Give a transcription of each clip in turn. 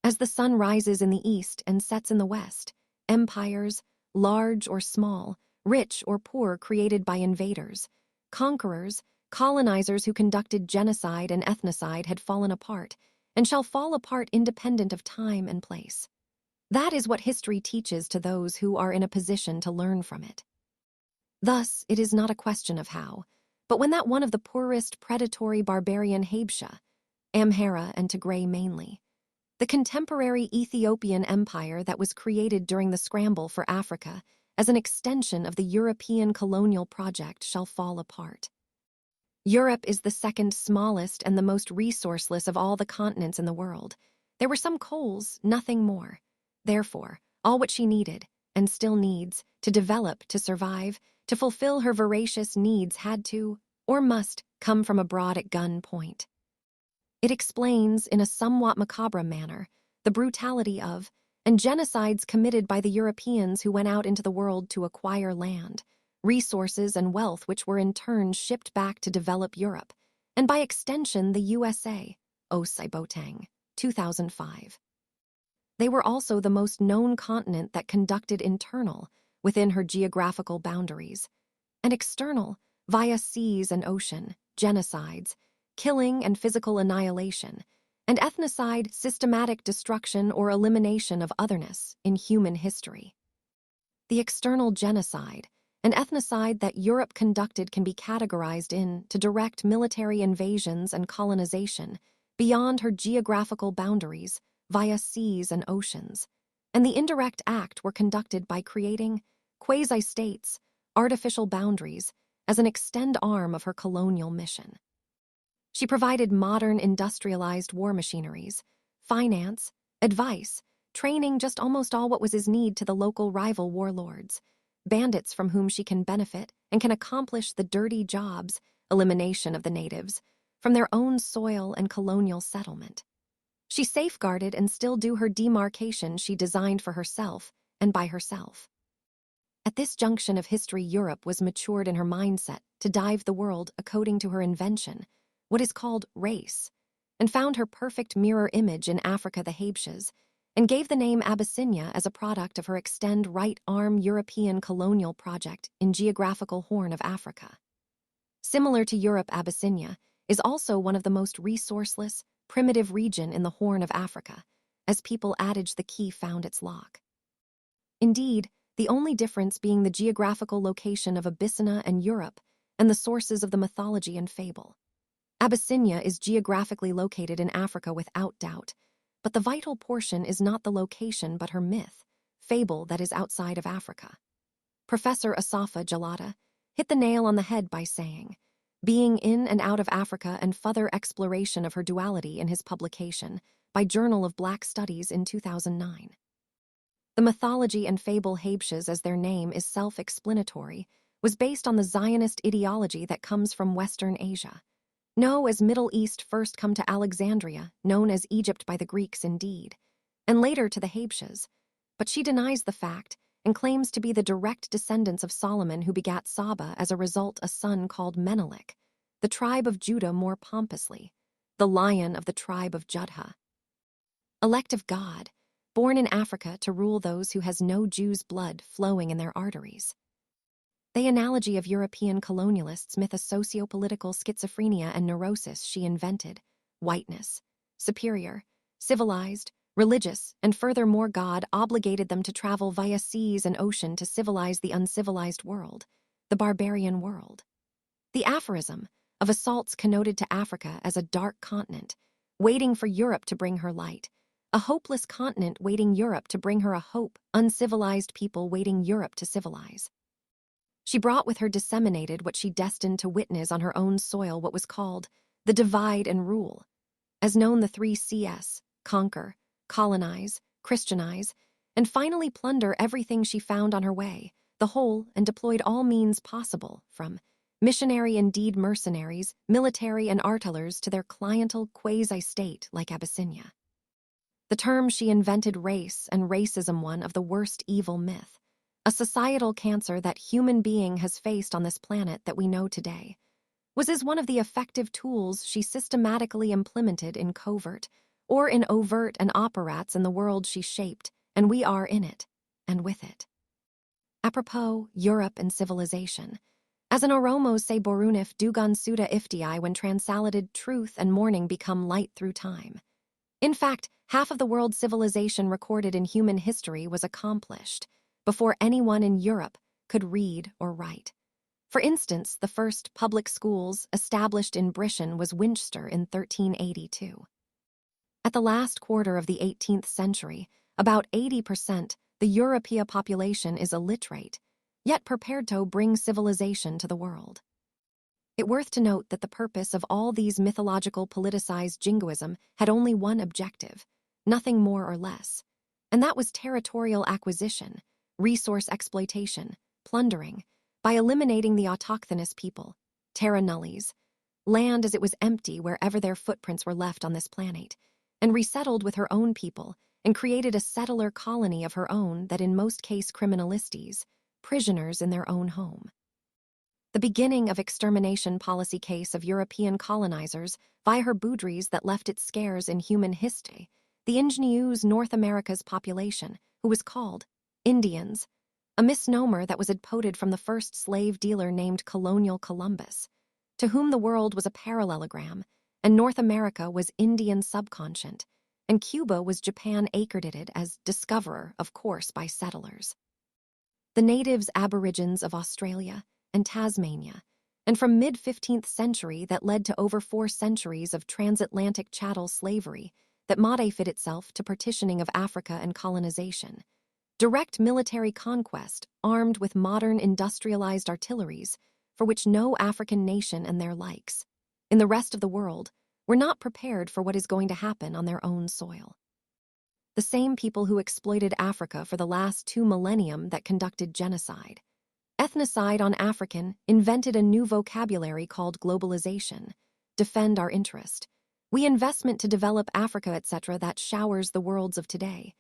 As the sun rises in the east and sets in the west, empires, large or small, rich or poor, created by invaders, conquerors, colonizers who conducted genocide and ethnocide, had fallen apart, and shall fall apart independent of time and place. That is what history teaches to those who are in a position to learn from it. Thus, it is not a question of how, but when that one of the poorest predatory barbarian Habesha, Amhara and Tigre mainly, the contemporary Ethiopian empire that was created during the scramble for Africa as an extension of the European colonial project, shall fall apart. Europe is the second smallest and the most resourceless of all the continents in the world. There were some coals, nothing more. Therefore, all what she needed, and still needs, to develop, to survive, to fulfill her voracious needs had to, or must, come from abroad at gun point. It explains, in a somewhat macabre manner, the brutality of, and genocides committed by the Europeans who went out into the world to acquire land, resources and wealth which were in turn shipped back to develop Europe, and by extension the USA, 𝗬𝗍𝗃𝗃, 2005. They were also the most known continent that conducted internal, within her geographical boundaries, and external, via seas and ocean, genocides, killing and physical annihilation, and ethnocide, systematic destruction or elimination of otherness in human history. The external genocide and ethnocide that Europe conducted can be categorized into direct military invasions and colonization beyond her geographical boundaries via seas and oceans, and the indirect act were conducted by creating quasi-states, artificial boundaries, as an extend arm of her colonial mission. She provided modern industrialized war machineries, finance, advice, training, just almost all what was his need to the local rival warlords, bandits from whom she can benefit and can accomplish the dirty jobs, elimination of the natives, from their own soil and colonial settlement. She safeguarded and still do her demarcation she designed for herself and by herself. At this junction of history, Europe was matured in her mindset to dive the world according to her invention, what is called race, and found her perfect mirror image in Africa, the Habeshas, and gave the name Abyssinia as a product of her extend right arm European colonial project in geographical Horn of Africa. Similar to Europe, Abyssinia is also one of the most resourceless, primitive region in the Horn of Africa, as people adage the key found its lock. Indeed, the only difference being the geographical location of Abyssinia and Europe and the sources of the mythology and fable. Abyssinia is geographically located in Africa without doubt, but the vital portion is not the location but her myth, fable that is outside of Africa. Professor 𝗂𝗂𝗃𝗃 hit the nail on the head by saying, being in and out of Africa and further exploration of her duality in his publication by Journal of Black Studies in 2009. The mythology and fable Habeshas, as their name is self-explanatory, was based on the Zionist ideology that comes from Western Asia. Know as Middle East first come to Alexandria, known as Egypt by the Greeks indeed, and later to the Habeshas, but she denies the fact and claims to be the direct descendants of Solomon, who begat Saba as a result a son called Menelik, the tribe of Judah more pompously, the lion of the tribe of Jdh. Elect of God, born in Africa to rule those who has no Jew's blood flowing in their arteries. The analogy of European colonialists' myth of socio-political schizophrenia and neurosis she invented, whiteness, superior, civilized, religious, and furthermore God obligated them to travel via seas and ocean to civilize the uncivilized world, the barbarian world. The aphorism of assaults connoted to Africa as a dark continent, waiting for Europe to bring her light, a hopeless continent waiting Europe to bring her a hope, uncivilized people waiting Europe to civilize. She brought with her disseminated what she destined to witness on her own soil, what was called the divide and rule, as known the 3 Cs, conquer, colonize, Christianize, and finally plunder everything she found on her way, the whole, and deployed all means possible, from missionary indeed mercenaries, military and artillers to their cliental quasi-state like Abyssinia. The term she invented, race and racism, one of the worst evil myth, a societal cancer that human being has faced on this planet that we know today, was as one of the effective tools she systematically implemented in covert or in overt and operats in the world she shaped, and we are in it, and with it. Apropos Europe and civilization. As an Oromo 𝗂𝗵𝗂𝗃 𝗂𝗺𝗃𝗃 when translated truth and morning become light through time. In fact, half of the world's civilization recorded in human history was accomplished before anyone in Europe could read or write. For instance, the first public schools established in Britain was Winchester in 1382. At the last quarter of the 18th century, about 80% the European population is illiterate, yet prepared to bring civilization to the world. It's worth to note that the purpose of all these mythological politicized jingoism had only one objective, nothing more or less, and that was territorial acquisition, resource exploitation, plundering, by eliminating the autochthonous people, terra nullies, land as it was empty wherever their footprints were left on this planet, and resettled with her own people, and created a settler colony of her own that in most case criminalistes, prisoners in their own home. The beginning of extermination policy case of European colonizers 𝗤𝗿𝗄𝗃 that left its scars in human history, the ingenues North America's population, who was called Indians, a misnomer that was adopted from the first slave dealer named Colonial Columbus, to whom the world was a parallelogram, and North America was Indian subcontinent, and Cuba was Japan accredited as discoverer, of course, by settlers. The natives aborigines of Australia and Tasmania, and from mid-15th century that led to over 4 centuries of transatlantic chattel slavery that modified itself to partitioning of Africa and colonization. Direct military conquest armed with modern industrialized artilleries for which no African nation and their likes, in the rest of the world, were not prepared for what is going to happen on their own soil. The same people who exploited Africa for the last 2 millennia that conducted genocide. Ethnocide on African invented a new vocabulary called globalization, defend our interest. We investment to develop Africa, etc. that showers the worlds of today,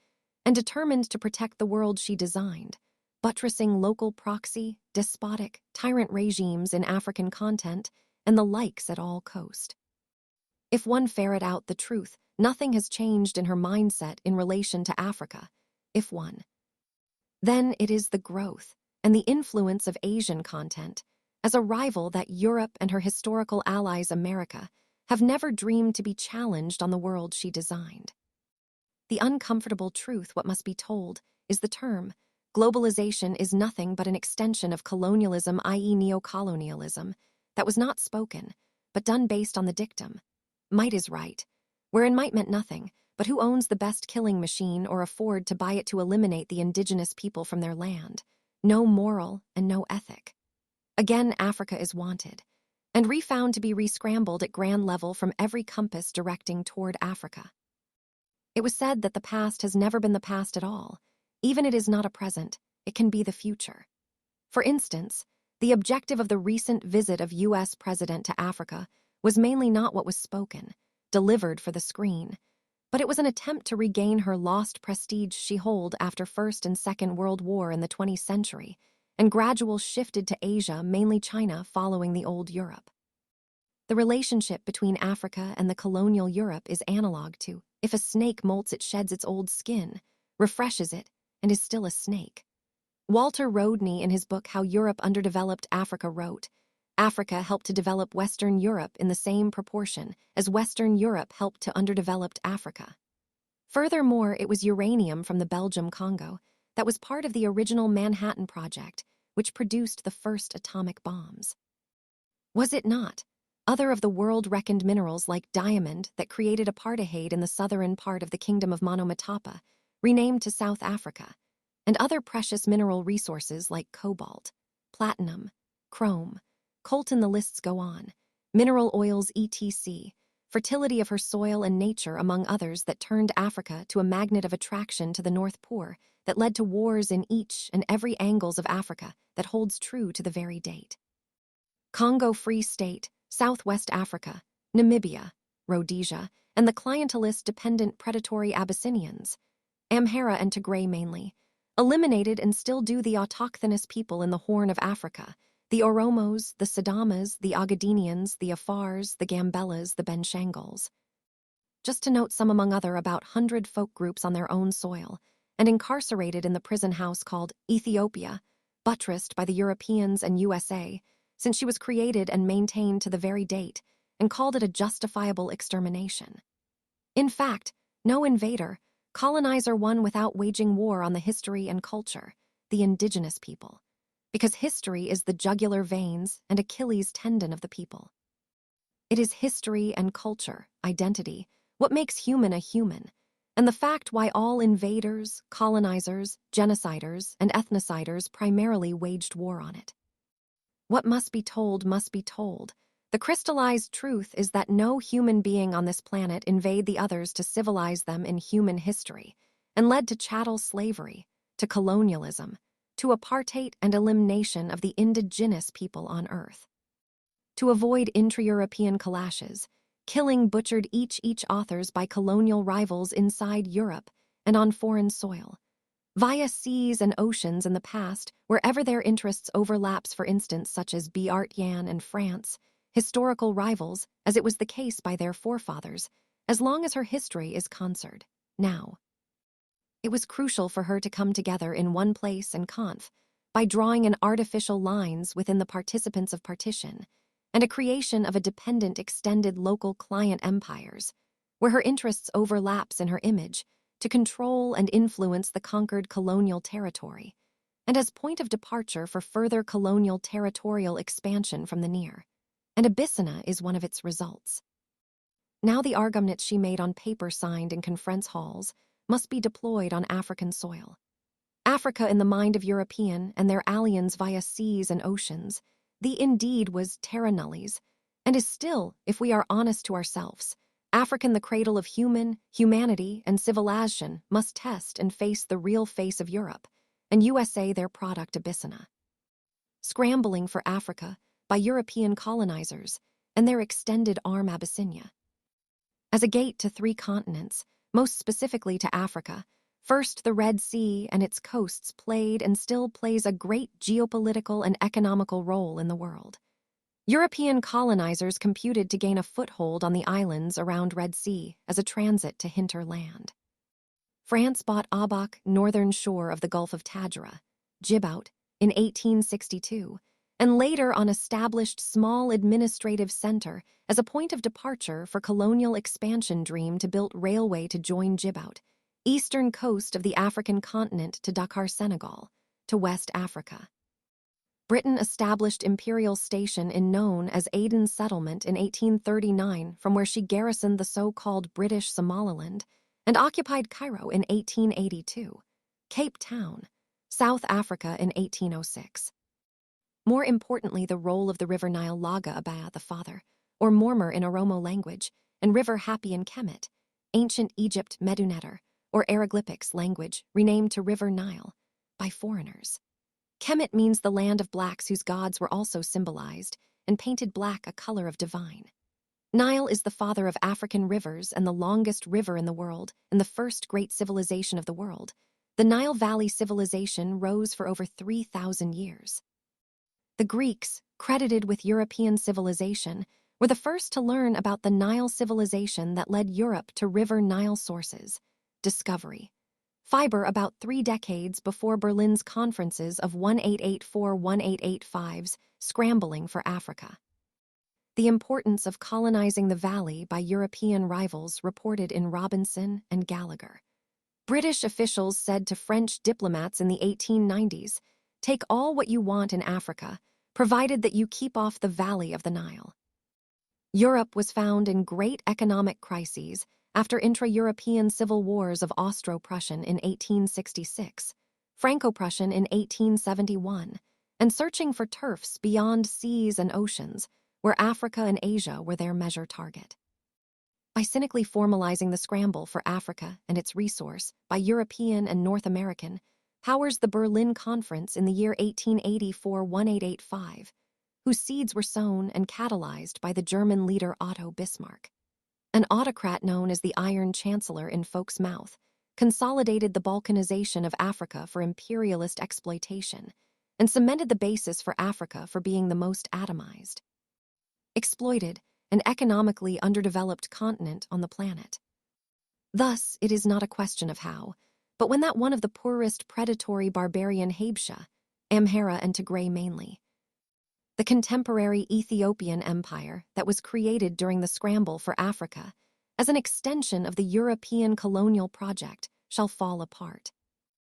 and determined to protect the world she designed, buttressing local proxy, despotic, tyrant regimes in African content and the likes at all coast. If one ferret out the truth, nothing has changed in her mindset in relation to Africa. Then it is the growth and the influence of Asian content as a rival that Europe and her historical allies America have never dreamed to be challenged on the world she designed. The uncomfortable truth, what must be told, is the term globalization is nothing but an extension of colonialism, i.e. neocolonialism, that was not spoken, but done based on the dictum, might is right, wherein might meant nothing, but who owns the best killing machine or afford to buy it to eliminate the indigenous people from their land. No moral and no ethic. Again, Africa is wanted, and refound to be re-scrambled at grand level from every compass directing toward Africa. It was said that the past has never been the past at all. Even it is not a present, it can be the future. For instance, the objective of the recent visit of U.S. President to Africa was mainly not what was spoken, delivered for the screen, but it was an attempt to regain her lost prestige she held after First and Second World War in the 20th century, and gradual shifted to Asia, mainly China, following the old Europe. The relationship between Africa and the colonial Europe is analog to, if a snake molts it sheds its old skin, refreshes it, and is still a snake. Walter Rodney in his book How Europe Underdeveloped Africa wrote, Africa helped to develop Western Europe in the same proportion as Western Europe helped to underdeveloped Africa. Furthermore, it was uranium from the Belgium Congo that was part of the original Manhattan Project, which produced the first atomic bombs. Was it not? Other of the world-reckoned minerals like diamond that created apartheid in the southern part of the Kingdom of Monomotapa, renamed to South Africa, and other precious mineral resources like cobalt, platinum, chrome, coltan, the lists go on, mineral oils etc., fertility of her soil and nature among others that turned Africa to a magnet of attraction to the North Poor that led to wars in each and every angles of Africa that holds true to the very date. Congo Free State, Southwest Africa, Namibia, Rhodesia, and the clientelist-dependent predatory Abyssinians, Amhara and Tigre mainly, eliminated and still do the autochthonous people in the Horn of Africa, the Oromos, the Sidamas, the Ogadenians, the Afars, the Gambellas, the Benshangals. just to note some among other about 100 folk groups on their own soil, and incarcerated in the prison house called Ethiopia, buttressed by the Europeans and USA, since she was created and maintained to the very date, and called it a justifiable extermination. In fact, no invader, colonizer won without waging war on the history and culture, the indigenous people, because history is the jugular veins and Achilles tendon of the people. It is history and culture, identity, what makes human a human, and the fact why all invaders, colonizers, genociders, and ethnociders primarily waged war on it. What must be told must be told. The crystallized truth is that no human being on this planet invaded the others to civilize them in human history, and led to chattel slavery, to colonialism, to apartheid and elimination of the indigenous people on Earth. To avoid intra-European clashes, killing butchered each authors by colonial rivals inside Europe and on foreign soil, via seas and oceans in the past, wherever their interests overlaps, for instance, such as 𝗵𝗵𝗺𝗃 and France, historical rivals, as it was the case by their forefathers, as long as her history is concerned. Now, it was crucial for her to come together in one place and by drawing an artificial lines within the participants of partition, and a creation of a dependent extended local client empires, where her interests overlaps in her image, to control and influence the conquered colonial territory, and as point of departure for further colonial territorial expansion from the near. And Abyssinian is one of its results. Now the arguments she made on paper signed in conference halls must be deployed on African soil. Africa in the mind of European and their aliens via seas and oceans, the indeed was terra nullius, and is still, if we are honest to ourselves, African the cradle of humanity and civilization must test and face the real face of Europe, and USA their product Abyssinian. Scrambling for Africa by European colonizers and their extended arm Abyssinia. As a gate to 3 continents, most specifically to Africa, first the Red Sea and its coasts played and still plays a great geopolitical and economical role in the world. European colonizers computed to gain a foothold on the islands around Red Sea as a transit to hinterland. France bought Obock, northern shore of the Gulf of Tadjoura, Djibouti, in 1862, and later on established small administrative center as a point of departure for colonial expansion dream to build railway to join Djibouti, eastern coast of the African continent to Dakar, Senegal, to West Africa. Britain established imperial station in known as Aden settlement in 1839, from where she garrisoned the so-called British Somaliland, and occupied Cairo in 1882, Cape Town, South Africa in 1806. More importantly, the role of the river Nile 𝗗𝗏𝗃 the father, or Mormor in Oromo language, and river 𝗵𝗵𝗃, ancient Egypt Meduneter, or hieroglyphics language, renamed to River Nile by foreigners. Kemet means the land of blacks whose gods were also symbolized, and painted black a color of divine. Nile is the father of African rivers and the longest river in the world, and the first great civilization of the world. The Nile Valley civilization rose for over 3,000 years. The Greeks, credited with European civilization, were the first to learn about the Nile civilization that led Europe to River Nile sources, discovery. Fiber about 3 decades before Berlin's conferences of 1884-1885's Scrambling for Africa. The importance of colonizing the valley by European rivals reported in Robinson and Gallagher. British officials said to French diplomats in the 1890s, "Take all what you want in Africa, provided that you keep off the valley of the Nile." Europe was found in great economic crises after intra-European civil wars of Austro-Prussian in 1866, Franco-Prussian in 1871, and searching for turfs beyond seas and oceans, where Africa and Asia were their measure target. By cynically formalizing the scramble for Africa and its resource by European and North American, powers the Berlin Conference in the year 1884-1885, whose seeds were sown and catalyzed by the German leader Otto Bismarck. An autocrat known as the Iron Chancellor in folks' mouth, consolidated the balkanization of Africa for imperialist exploitation, and cemented the basis for Africa for being the most atomized, exploited, and economically underdeveloped continent on the planet. Thus, it is not a question of how, but when that one of the poorest predatory barbarian Habesha, Amhara and Tigre mainly. The contemporary Ethiopian empire that was created during the scramble for Africa as an extension of the European colonial project shall fall apart.